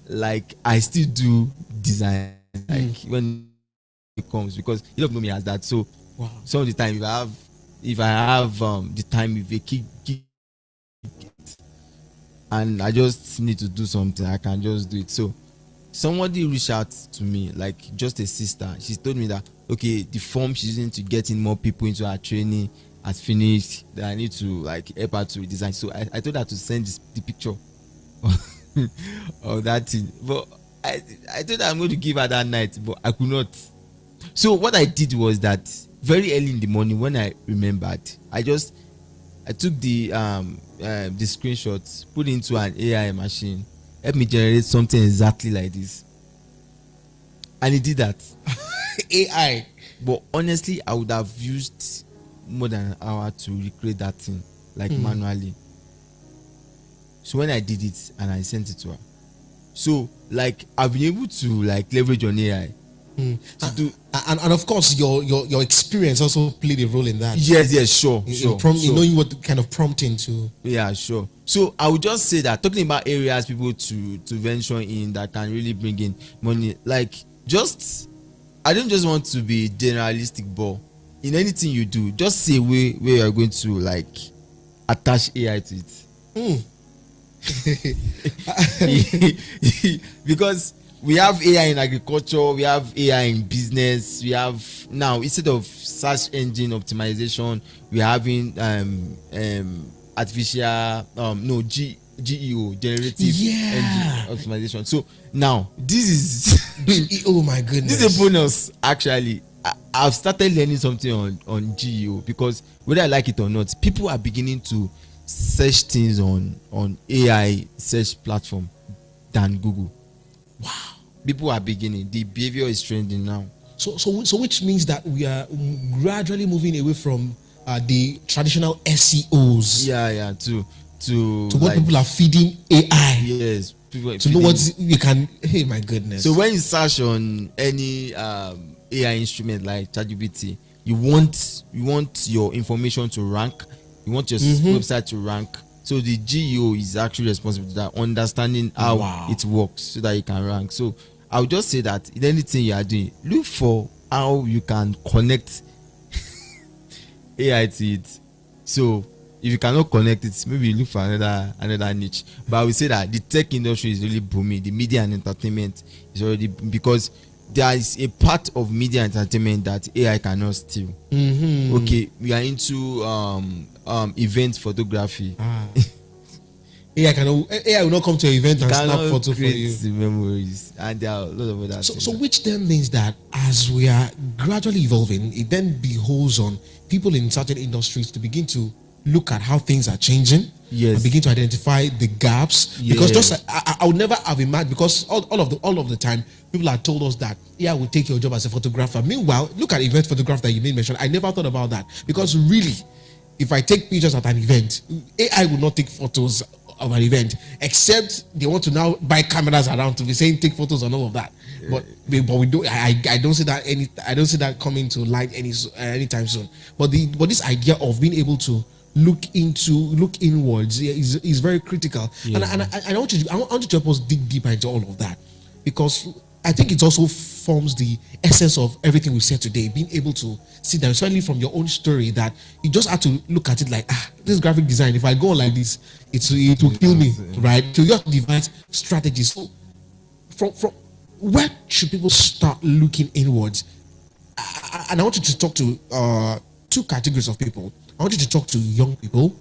like, I still do design, like, when it comes, because you don't know me as that. So some of the time, if I have the time, if a kid and I just need to do something, I can just do it. So somebody reached out to me, like, just a sister. She told me that, okay, the form she's using to get in more people into her training has finished, that I need to, like, help her to redesign. So I told her to send the picture of that thing. But I told her I'm going to give her that night, but I could not. So what I did was that very early in the morning, when I remembered, I took the screenshots, put it into an AI machine, help me generate something exactly like this, and it did that. AI. But honestly, I would have used more than an hour to recreate that thing, like, manually. So when I did it and I sent it to her, so, like, I've been able to, like, leverage on AI to do, and of course your experience also played a role in that. Yes, sure. In knowing what kind of prompting to. Yeah, sure. So I would just say that, talking about areas people to venture in that can really bring in money, like, I don't just want to be generalistic, but in anything you do, just say where you're going to, like, attach AI to it. Because we have AI in agriculture, we have AI in business, we have now, instead of search engine optimization, we're having artificial GEO, generative Yeah. engine optimization. So now this is Oh my goodness. this is a bonus. Actually, I've started learning something on GEO because whether I like it or not, people are beginning to search things on AI search platform than Google. Wow. People are beginning. The behavior is trending now. So which means that we are gradually moving away from the traditional SEOs. Yeah. To what like, people are feeding AI. Yes, people to know what you can. Hey, my goodness. So when you search on any AI instrument like ChatGPT, you want your information to rank. You want your website to rank. So the GEO is actually responsible for that, understanding how it works so that you can rank. So I would just say that in anything you are doing, look for how you can connect AI to it. So if you cannot connect it, maybe you look for another niche. But I would say that the tech industry is really booming. The media and entertainment is already, because there is a part of media and entertainment that AI cannot steal. Okay, we are into event photography. AI will not come to an event and snap photo for you. The memories, and there are a lot of other things. So which then means that as we are gradually evolving, it then behoves on people in certain industries to begin to look at how things are changing, and begin to identify the gaps. Because just I would never have imagined, because all of the time people have told us that AI will take your job as a photographer. Meanwhile, look at event photograph that you made mention. I never thought about that, because really, if I take pictures at an event, AI will not take photos of an event, except they want to now buy cameras around to be saying take photos and all of that. But we do. I don't see that I don't see that coming to light anytime soon. But this idea of being able to look inwards is very critical. And I want you to help us dig deeper into all of that, because I think it also forms the essence of everything we said today. Being able to sit down, certainly from your own story, that you just have to look at it like, this graphic design, if I go on like this, it will kill me, right? So you have to devise strategies. So from where should people start looking inwards? And I want you to talk to two categories of people. I want you to talk to young people,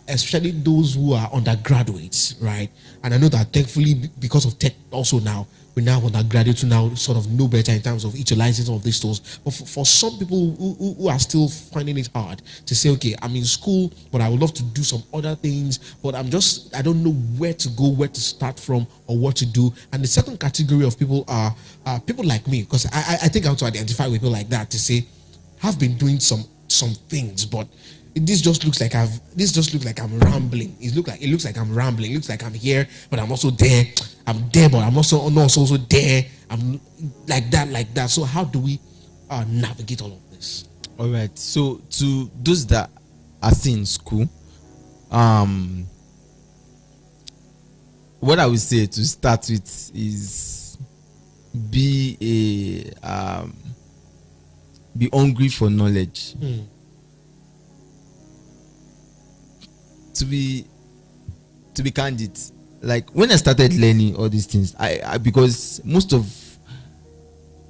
especially those who are undergraduates, right? And I know that thankfully, because of tech also now, we now undergraduates who now sort of know better in terms of utilizing some of these tools. But for some people who are still finding it hard to say, okay, I'm in school, but I would love to do some other things, but I don't know where to go, where to start from, or what to do. And the second category of people are people like me, because I think I want to identify with people like that to say, I've been doing some things, but this just looks like I'm rambling. It looks like I'm rambling. It looks like I'm here, but I'm also there. I'm there, but I'm also there. I'm like that. So how do we navigate all of this? All right. So to those that are still in school, what I would say to start with is be hungry for knowledge. To be candid, like when I started learning all these things, I because most of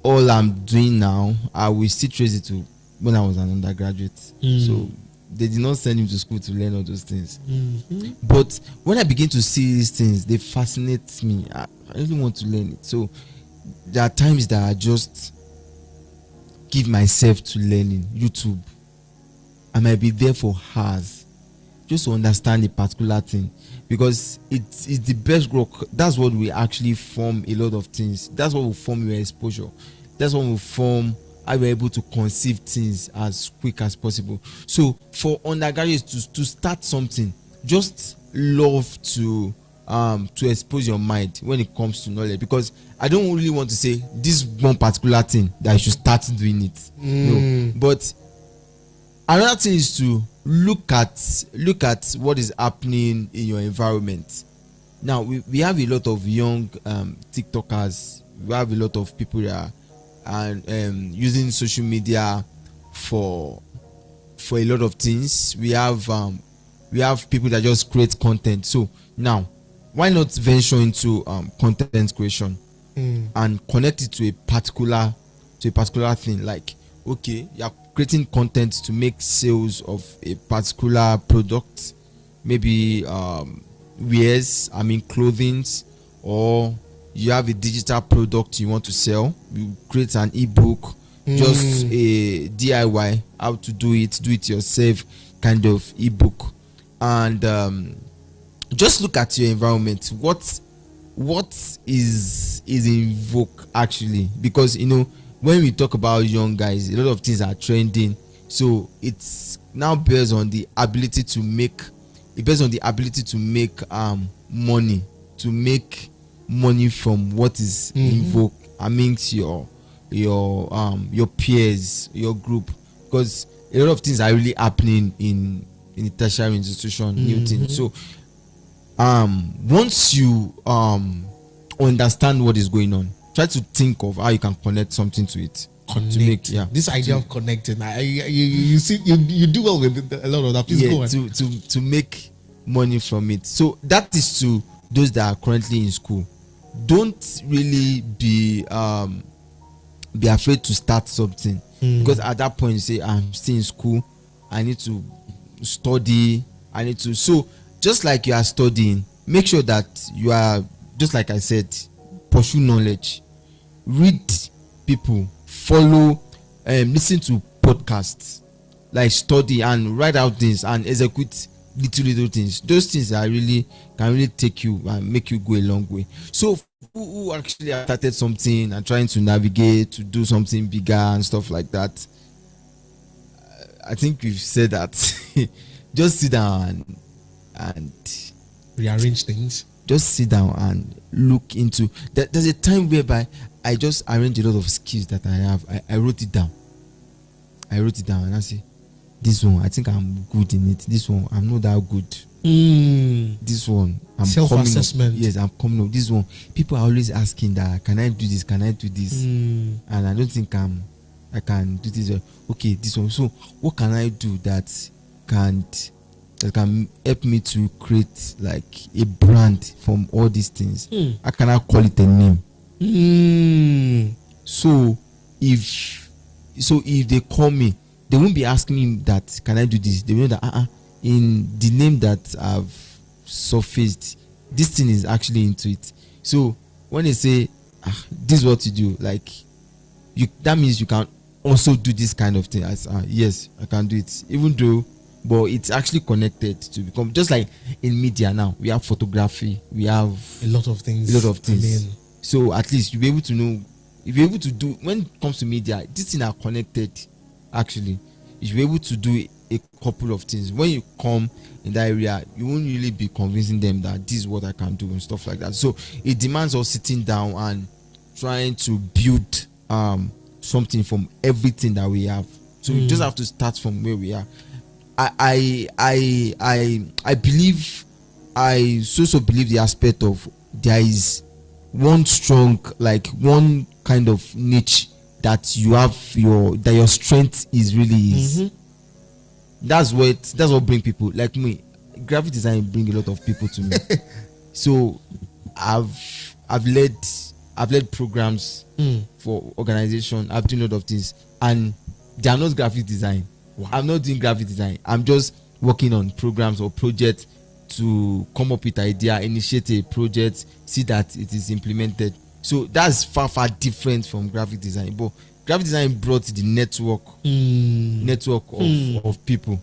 all I'm doing now, I will still trace it to when I was an undergraduate. So they did not send me to school to learn all those things. But when I begin to see these things, they fascinate me. I really want to learn it. So there are times that I just give myself to learning. YouTube, I might be there for hours just to understand a particular thing, because it's the best growth. That's what will actually form a lot of things. That's what will form your exposure. That's what will form how you're able to conceive things as quick as possible. So for undergraduates to start something, just love to expose your mind when it comes to knowledge, because I don't really want to say this one particular thing that you should start doing it. No, but another thing is to look at what is happening in your environment. Now we have a lot of young TikTokers. We have a lot of people that are using social media for a lot of things. We have people that just create content. So now, why not venture into content creation and connect it to a particular thing? Like, okay, you're creating content to make sales of a particular product, maybe wares, clothing, or you have a digital product you want to sell, you create an ebook, just a DIY, how to do it yourself kind of ebook. And just look at your environment. What is in vogue actually? Because when we talk about young guys, a lot of things are trending. So it's now based on the ability to make money, to make money from what is in vogue amongst your peers, your group. Because a lot of things are really happening in the tertiary institution, new things. So once you understand what is going on, try to think of how you can connect something to it. This idea of connecting, you see, you do well with a lot of that. Please go on. To make money from it. So that is to those that are currently in school. Don't really be afraid to start something, because at that point you say, I'm still in school, I need to study, so just like you are studying, make sure that you are, just like I said, pursue knowledge, read people, follow, listen to podcasts, like study and write out things and execute little things. Those things are can really take you and make you go a long way. So who actually have started something and trying to navigate to do something bigger and stuff like that, I think we've said that. Just sit down and rearrange things. Just sit down and look into that. There's a time whereby I just arrange a lot of skills that I have. I wrote it down and I say, this one I think I'm good in it, this one I'm not that good, this one I'm self-assessment. Yes, I'm coming up. This one, people are always asking that, can I do this, and I don't think I can do this. Okay, this one, so what can I do that can help me to create like a brand from all these things? How can I call it a name? So if they call me, they won't be asking me that, can I do this? They will know that in the name that I've surfaced, this thing is actually into it. So when they say, this is what you do, like that means you can also do this kind of thing. Yes, I can do it, even though, but it's actually connected to become, just like in media now, we have photography, we have a lot of things. So at least you'll be able to know, you'll be able to do, when it comes to media, these things are connected. Actually, you should be able to do a couple of things. When you come in that area, you won't really be convincing them that this is what I can do and stuff like that. So it demands us sitting down and trying to build something from everything that we have. So we just have to start from where we are. I believe, I so believe the aspect of there is one strong, like one kind of niche that you have, that your strength is really is. That's what bring people like me. Graphic design bring a lot of people to me. So I've led programs for organization. I've done a lot of things, and they are not graphic design. Wow. I'm not doing graphic design. I'm just working on programs or projects to come up with idea, initiate a project, see that it is implemented. So that's far different from graphic design. But graphic design brought the network of people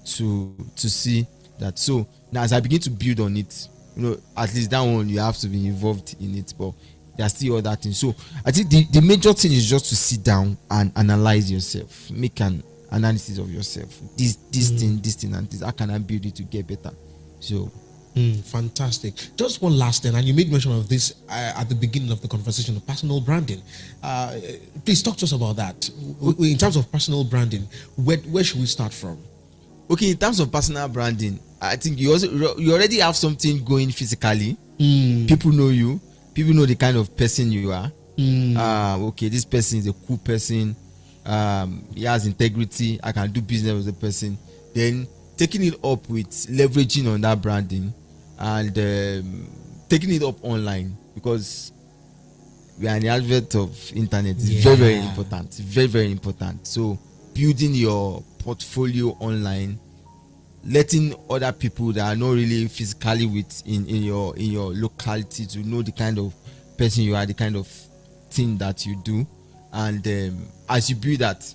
to see that. So now as I begin to build on it, at least that one you have to be involved in it, but there's still other things. So I think the major thing is just to sit down and analyze yourself, make an analysis of yourself. This thing and this, how can I build it to get better? So fantastic. Just one last thing, and you made mention of this at the beginning of the conversation, personal branding. Please talk to us about that. In terms of personal branding, where should we start from? Okay, in terms of personal branding, I think you already have something going physically. People know you. People know the kind of person you are. Okay, this person is a cool person. He has integrity. I can do business with the person. Then taking it up with leveraging on that branding and taking it up online, because we are in the advent of internet. It's very important. Very important. So building your portfolio online letting other people that are not really physically with in your locality to know the kind of person you are, the kind of thing that you do. And as you build that,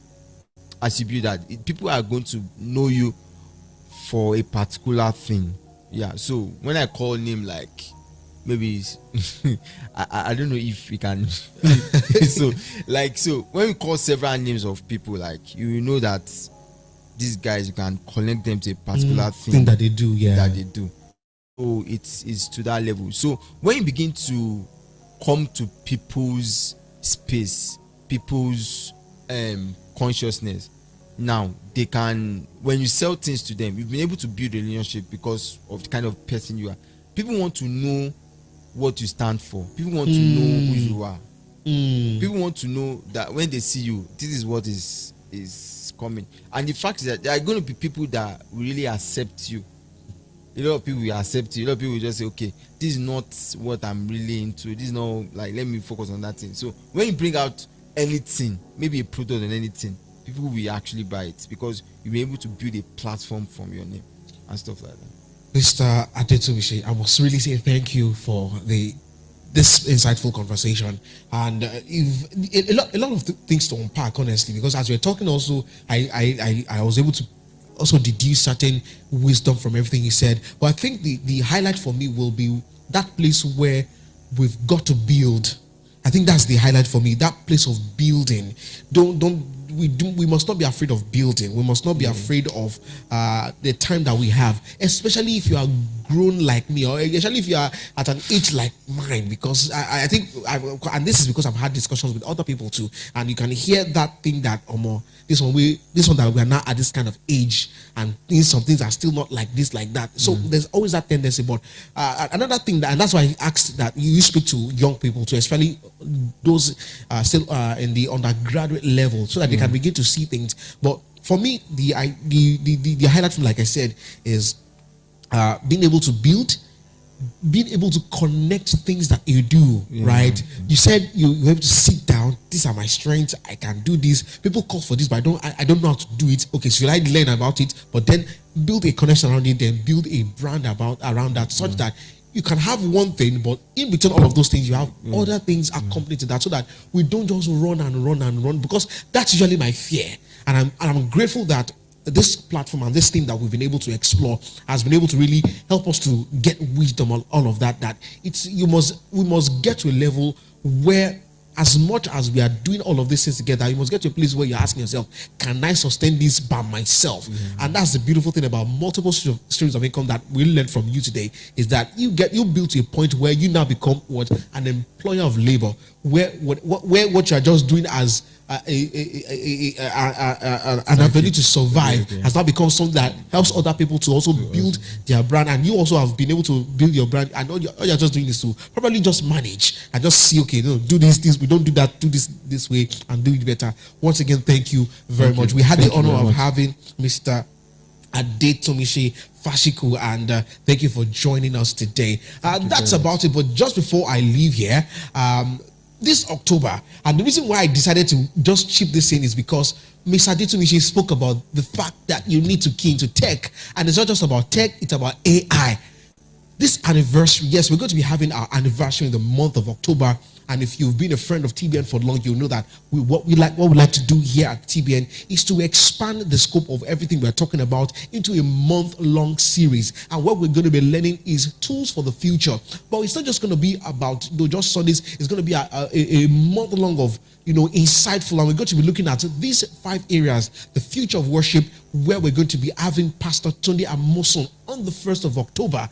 people are going to know you for a particular thing. Yeah, so when I call name, like maybe I don't know if we can so when we call several names of people, like you know that these guys, you can connect them to a particular thing that they do. So it's to that level. So when you begin to come to people's space, people's consciousness, now they can, when you sell things to them, you've been able to build a relationship because of the kind of person you are. People want to know what you stand for. People want to know who you are. People want to know that when they see you, this is what is coming. And the fact is that there are going to be people that really accept you. A lot of people will accept you. A lot of people will just say, okay, this is not what I'm really into. This is not, like, let me focus on that thing. So when you bring out anything, maybe a product and anything, people will actually buy it because you'll be able to build a platform from your name and stuff like that. Mr. Adetumishi, I must really say thank you for this insightful conversation, and if a lot of things to unpack, honestly, because as we're talking, also I was able to also deduce certain wisdom from everything he said. But I think the highlight for me will be that place where we've got to build. I think that's the highlight for me. That place of building. We must not be afraid of building. We must not be afraid of the time that we have, especially if you are grown like me, or especially if you are at an age like mine. Because I think, and this is because I've had discussions with other people too, and you can hear that thing that this one that we are now at this kind of age, and some things are still not like this, like that. So there's always that tendency. But another thing and that's why I asked that you speak to young people too, especially those still in the undergraduate level, so that they can begin to see things. But for me, the highlight from, like I said, is being able to build, being able to connect things that you do, right? You said you're able to sit down. These are my strengths. I can do this. People call for this, but I don't know how to do it. Okay, should I learn about it? But then build a connection around it, then build a brand around that, such that you can have one thing, but in between all of those things, you have other things accompanied to that, so that we don't just run and run and run, because that's usually my fear. And I'm grateful that this platform and this thing that we've been able to explore has been able to really help us to get wisdom on all of that. That we must get to a level where, as much as we are doing all of these things together, you must get to a place where you're asking yourself, can I sustain this by myself? And that's the beautiful thing about multiple streams of income that we learned from you today, is that you build to a point where you now become an employer of labor, where what you are just doing as an avenue to survive has now become something that helps other people to also build their brand. And you also have been able to build your brand, and all you're just doing is to probably just manage and just see, okay, no, do this, we don't do that, do this way and do it better. Once again, thank you very much. We had the honor of having Mr. Adetumishi Fashiku, and thank you for joining us today. That's about it. But just before I leave here, this October, and the reason why I decided to just chip this in is because Mr. Adetumishi spoke about the fact that you need to key into tech, and it's not just about tech, it's about AI. This anniversary, yes, we're going to be having our anniversary in the month of October. And if you've been a friend of TBN for long, you'll know that what we like to do here at TBN is to expand the scope of everything we're talking about into a month-long series. And what we're going to be learning is tools for the future. But it's not just going to be about just Sundays. It's going to be a month-long of insightful, and we're going to be looking at these 5 areas: the future of worship, where we're going to be having Pastor Tunde Amoson on the 1st of October.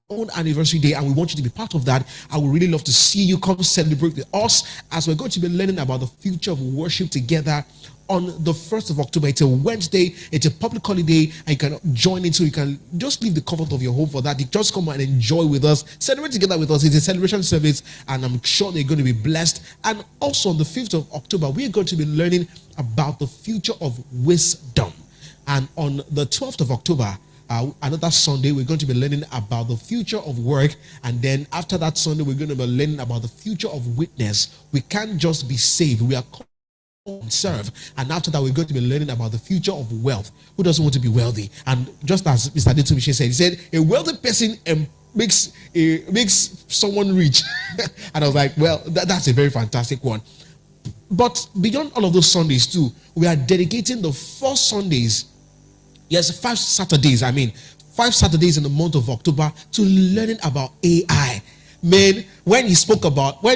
Own anniversary day, and we want you to be part of that. I would really love to see you come celebrate with us, as we're going to be learning about the future of worship together on the 1st of October. It's a Wednesday, it's a public holiday, and you can join in, so you can just leave the comfort of your home for that. You just come and enjoy with us, celebrate together with us. It's a celebration service, and I'm sure they're going to be blessed. And also on the 5th of October, we're going to be learning about the future of wisdom. And on the 12th of October, another Sunday, we're going to be learning about the future of work. And then after that Sunday, we're going to be learning about the future of witness. We can't just be saved. We are serve. And after that, we're going to be learning about the future of wealth. Who doesn't want to be wealthy? And just as Mr. Adetumishi said, he said a wealthy person makes someone rich. And I was like, well, that's a very fantastic one. But beyond all of those Sundays too, we are dedicating the 4 Sundays, yes, 5 Saturdays, 5 Saturdays in the month of October to learning about AI. Man, when Mr.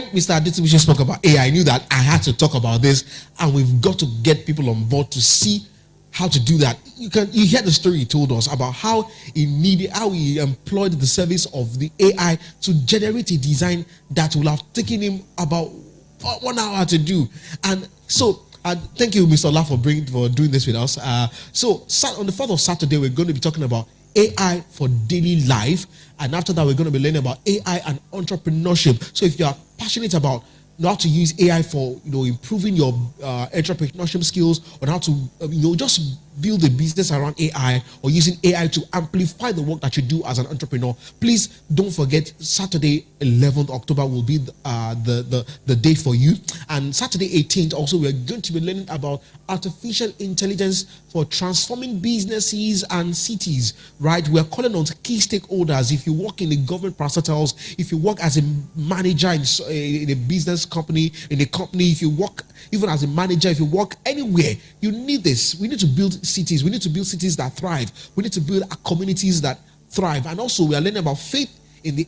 Adetumishi spoke about AI, I knew that I had to talk about this, and we've got to get people on board to see how to do that. You hear the story he told us about how he employed the service of the AI to generate a design that will have taken him about 1 hour to do. And so thank you, Mr. Ola, for doing this with us. So on the 4th of Saturday, we're going to be talking about AI for daily life, and after that, we're going to be learning about AI and entrepreneurship. So if you are passionate about how to use AI for improving your entrepreneurship skills, or how to just build a business around AI, or using AI to amplify the work that you do as an entrepreneur, please don't forget Saturday 11th October will be the day for you. And Saturday 18th also, we're going to be learning about artificial intelligence for transforming businesses and cities, right? We're calling on key stakeholders. If you work in the government parastatals, if you work as a manager in a business company, in a company, if you work even as a manager, if you work anywhere, you need this. We need to build cities. We need to build cities that thrive. We need to build communities that thrive. And also, we are learning about faith in the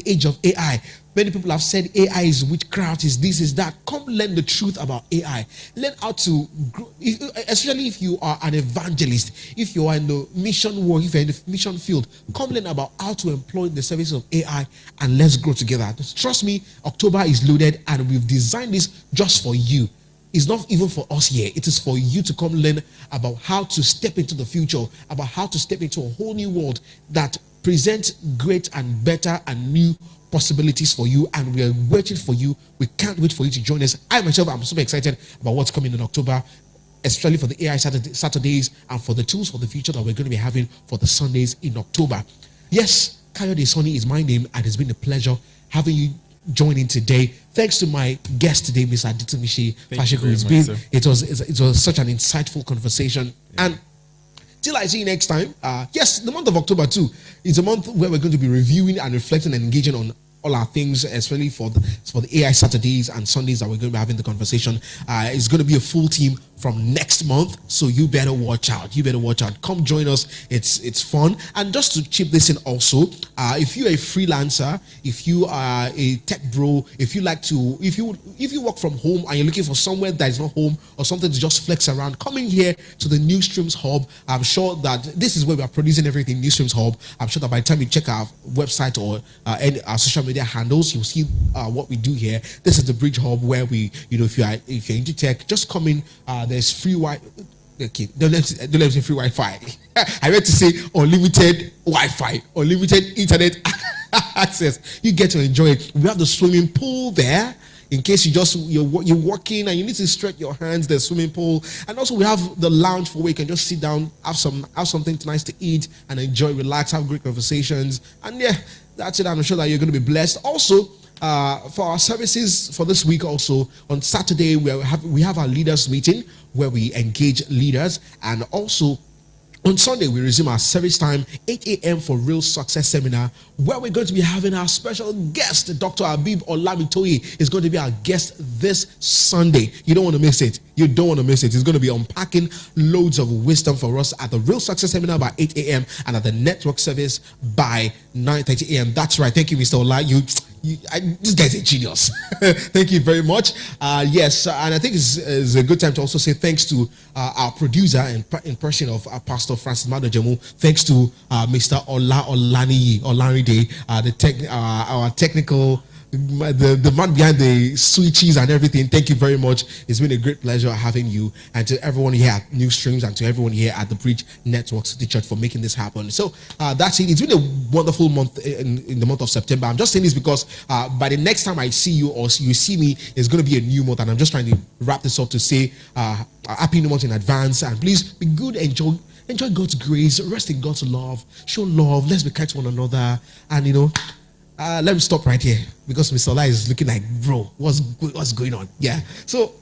age of AI. Many people have said AI is witchcraft, is this, is that. Come learn the truth about AI. Learn how to grow, especially if you are an evangelist, if you are in the mission work, if you're in the mission field, come learn about how to employ the service of AI, and let's grow together. Trust me, October is loaded, and we've designed this just for you. It's not even for us here. It is for you to come learn about how to step into the future, about how to step into a whole new world that presents great and better and new possibilities for you. And we are waiting for you. We can't wait for you to join us. I myself, I'm super excited about what's coming in October, especially for the AI Saturdays and for the tools for the future that we're going to be having for the Sundays in October. Yes, Kayode Sonny is my name, and it's been a pleasure having you joining today. Thanks to my guest today, Mr. Adetumishi Fashiku. It was such an insightful conversation. Yeah. And till I see you next time, yes, the month of October too is a month where we're going to be reviewing and reflecting and engaging on all our things, especially for the AI Saturdays and Sundays that we're going to be having the conversation. It's going to be a full team from next month, so you better watch out. Come join us. It's fun. And just to chip this in also, if you're a freelancer, if you are a tech bro, if you work from home and you're looking for somewhere that is not home or something to just flex around, come in here to the NuStreams Hub. I'm sure that this is where we are producing everything, NuStreams Hub. I'm sure that by the time you check our website or any our social media handles, you'll see what we do here. This is the Bridge Hub, where we, if you're into tech, just come in. There's free Wi-Fi. Okay, don't let me say free Wi-Fi. I meant to say unlimited Wi-Fi, unlimited internet access. You get to enjoy it. We have the swimming pool there. In case you're working and you need to stretch your hands, there's swimming pool. And also we have the lounge for where you can just sit down, have something nice to eat and enjoy, relax, have great conversations. And yeah, that's it. I'm sure that you're going to be blessed. Also, for our services for this week, also on Saturday we have our leaders meeting where we engage leaders, and also on Sunday we resume our service time 8 a.m. for Real Success Seminar, where we're going to be having our special guest, Dr. Abib Olamitoye is going to be our guest this Sunday. You don't want to miss it. He's going to be unpacking loads of wisdom for us at the Real Success Seminar by 8 a.m. and at the network service by 9:30 a.m. That's right. Thank you, Mr. Ola. This guy's a genius. Thank you very much. Yes, and I think it's a good time to also say thanks to our producer in person of Pastor Francis Madojemu. Thanks to Mr. Olanide, our technical, the man behind the switches and everything. Thank you very much. It's been a great pleasure having you, and to everyone here at NuStreams and to everyone here at the Bridge Network City Church for making this happen. So that's it. It's been a wonderful month in the month of September. I'm just saying this because by the next time I see you or you see me, it's going to be a new month, and I'm just trying to wrap this up to say happy new month in advance, and please be good, enjoy God's grace, rest in God's love, show love, let's be kind to one another, and let me stop right here because Mr. Ola is looking like, bro, what's going on? Yeah. So